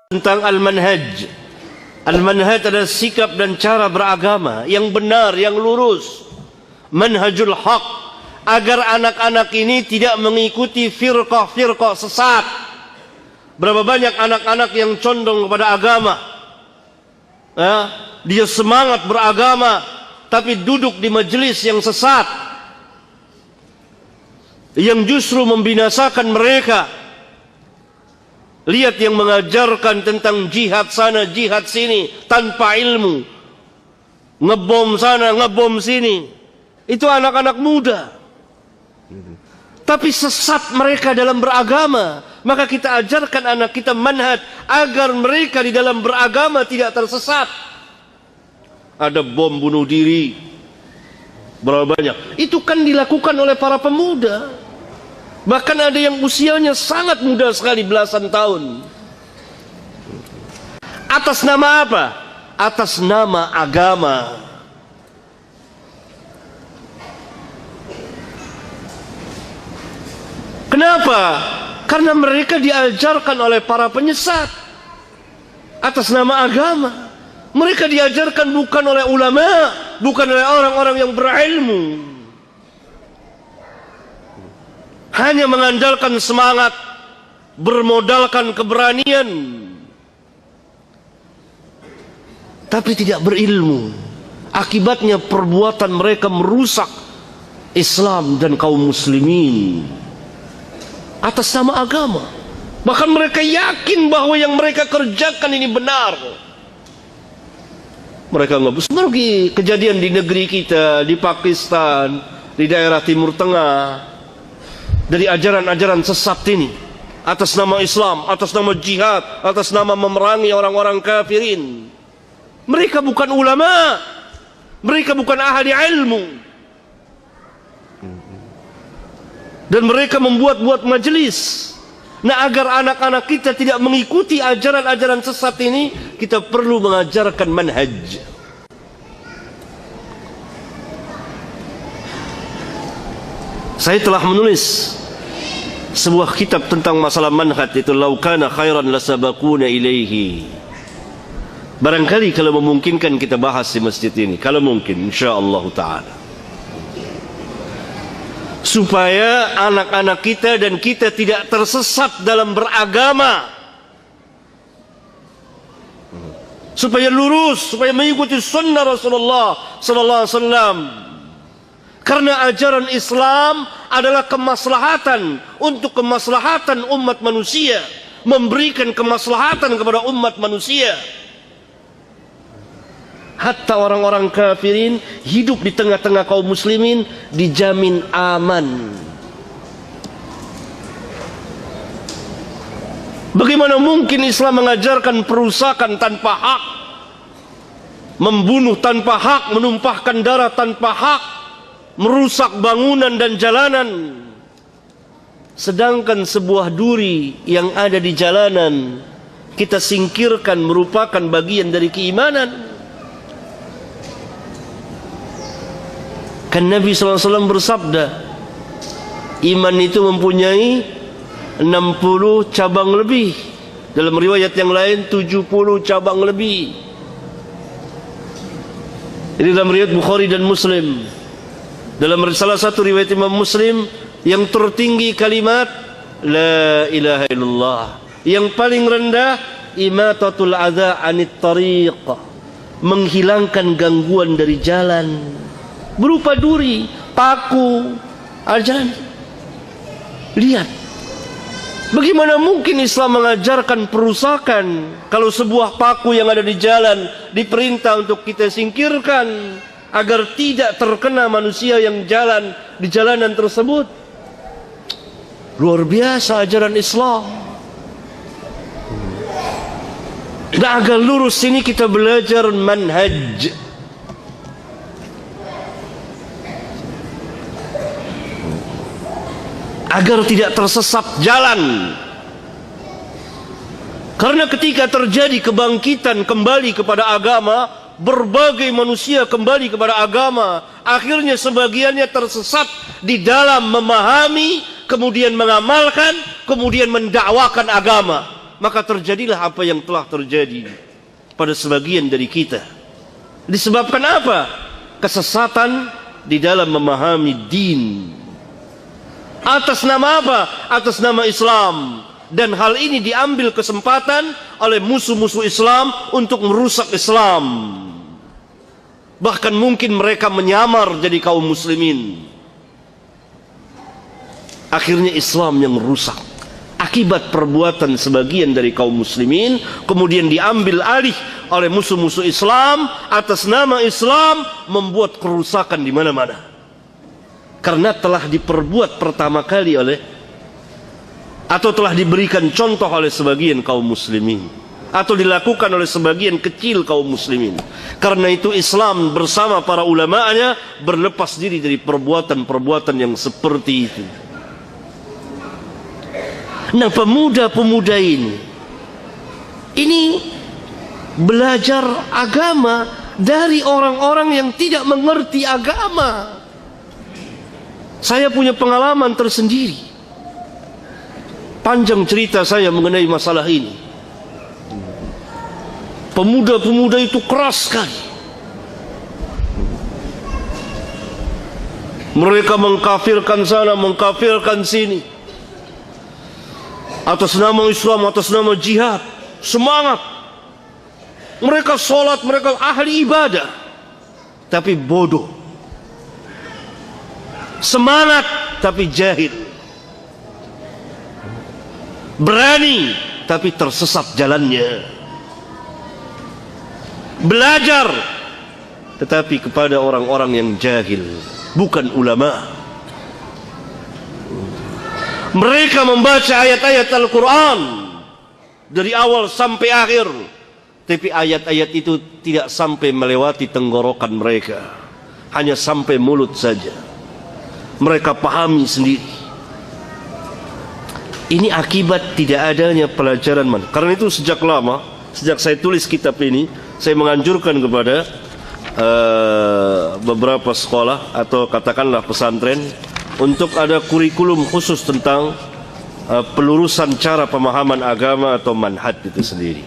tentang al-manhaj. Al-manhaj adalah sikap dan cara beragama yang benar, yang lurus. Manhajul haq, agar anak-anak ini tidak mengikuti firqah-firqah sesat. Berapa banyak anak-anak yang condong kepada agama, ya, dia semangat beragama tapi duduk di majelis yang sesat, yang justru membinasakan mereka. Lihat yang mengajarkan tentang jihad sana, jihad sini, tanpa ilmu. Ngebom sana, ngebom sini. Itu anak-anak muda. Tapi sesat mereka dalam beragama. Maka kita ajarkan anak kita manhaj agar mereka di dalam beragama tidak tersesat. Ada bom bunuh diri. Berapa banyak? Itu kan dilakukan oleh para pemuda. Bahkan ada yang usianya sangat muda sekali, belasan tahun. Atas nama apa? Atas nama agama. Kenapa? Karena mereka diajarkan oleh para penyesat atas nama agama. Mereka diajarkan bukan oleh ulama, bukan oleh orang-orang yang berilmu. Hanya mengandalkan semangat, bermodalkan keberanian, tapi tidak berilmu. Akibatnya perbuatan mereka merusak Islam dan kaum muslimin atas nama agama. Bahkan mereka yakin bahwa yang mereka kerjakan ini benar. Mereka nggak seperti kejadian di negeri kita, di Pakistan, di daerah Timur Tengah. Dari ajaran-ajaran sesat ini, atas nama Islam, atas nama jihad, atas nama memerangi orang-orang kafirin. Mereka bukan ulama, mereka bukan ahli ilmu, dan mereka membuat-buat majelis. Nah, agar anak-anak kita tidak mengikuti ajaran-ajaran sesat ini, kita perlu mengajarkan manhaj. Saya telah menulis sebuah kitab tentang masalah manhaj, itu Lau kana khairan lasabaquna ilaihi. Barangkali kalau memungkinkan kita bahas di masjid ini, kalau mungkin, insyaallah taala, supaya anak-anak kita dan kita tidak tersesat dalam beragama, supaya lurus, supaya mengikuti sunnah Rasulullah sallallahu alaihi wasallam. Karena ajaran Islam adalah kemaslahatan untuk kemaslahatan umat manusia, memberikan kemaslahatan kepada umat manusia. Hatta orang-orang kafirin hidup di tengah-tengah kaum muslimin dijamin aman. Bagaimana mungkin Islam mengajarkan perusakan tanpa hak, membunuh tanpa hak, menumpahkan darah tanpa hak, merusak bangunan dan jalanan, sedangkan sebuah duri yang ada di jalanan kita singkirkan merupakan bagian dari keimanan. Kan Nabi SAW bersabda, iman itu mempunyai 60 cabang lebih, dalam riwayat yang lain 70 cabang lebih. Ini dalam riwayat Bukhari dan Muslim. Dalam salah satu riwayat Imam Muslim, yang tertinggi kalimat La ilaha illallah, yang paling rendah imatatul adza anit tariq, menghilangkan gangguan dari jalan, berupa duri, paku, jalan. Lihat, bagaimana mungkin Islam mengajarkan perusakan kalau sebuah paku yang ada di jalan diperintah untuk kita singkirkan agar tidak terkena manusia yang jalan di jalanan tersebut. Luar biasa ajaran Islam. Dan agar lurus ini kita belajar manhaj. Agar tidak tersesat jalan. Karena ketika terjadi kebangkitan kembali kepada agama, berbagai manusia kembali kepada agama, akhirnya sebagiannya tersesat di dalam memahami, kemudian mengamalkan, kemudian mendakwakan agama. maka terjadilah apa yang telah terjadi pada sebagian dari kita. Disebabkan apa? Kesesatan di dalam memahami din. Atas nama apa? Atas nama Islam. Dan hal ini diambil kesempatan oleh musuh-musuh Islam untuk merusak Islam. Bahkan mungkin mereka menyamar jadi kaum muslimin. Akhirnya Islam yang rusak akibat perbuatan sebagian dari kaum muslimin, kemudian diambil alih oleh musuh-musuh Islam atas nama Islam, membuat kerusakan di mana-mana. Karena telah diperbuat pertama kali oleh, atau telah diberikan contoh oleh sebagian kaum muslimin, atau dilakukan oleh sebagian kecil kaum muslimin. Karena itu Islam bersama para ulama'nya berlepas diri dari perbuatan-perbuatan yang seperti itu. Nah, pemuda-pemuda ini belajar agama dari orang-orang yang tidak mengerti agama. Saya punya pengalaman tersendiri. Panjang cerita saya mengenai masalah ini. Pemuda-pemuda itu keras sekali. Mereka mengkafirkan sana, mengkafirkan sini. Atas nama Islam, atas nama jihad. Semangat. Mereka sholat, mereka ahli ibadah. Tapi bodoh. Semangat, tapi jahil. Berani, tapi tersesat jalannya. Belajar, tetapi kepada orang-orang yang jahil, bukan ulama. Mereka membaca ayat-ayat Al-Quran dari awal sampai akhir, tapi ayat-ayat itu tidak sampai melewati tenggorokan mereka, hanya sampai mulut saja. Mereka pahami sendiri. Ini akibat tidak adanya pelajaran manhaj. Karena itu sejak lama, sejak saya tulis kitab ini, saya menganjurkan kepada beberapa sekolah atau katakanlah pesantren untuk ada kurikulum khusus tentang pelurusan cara pemahaman agama atau manhaj itu sendiri.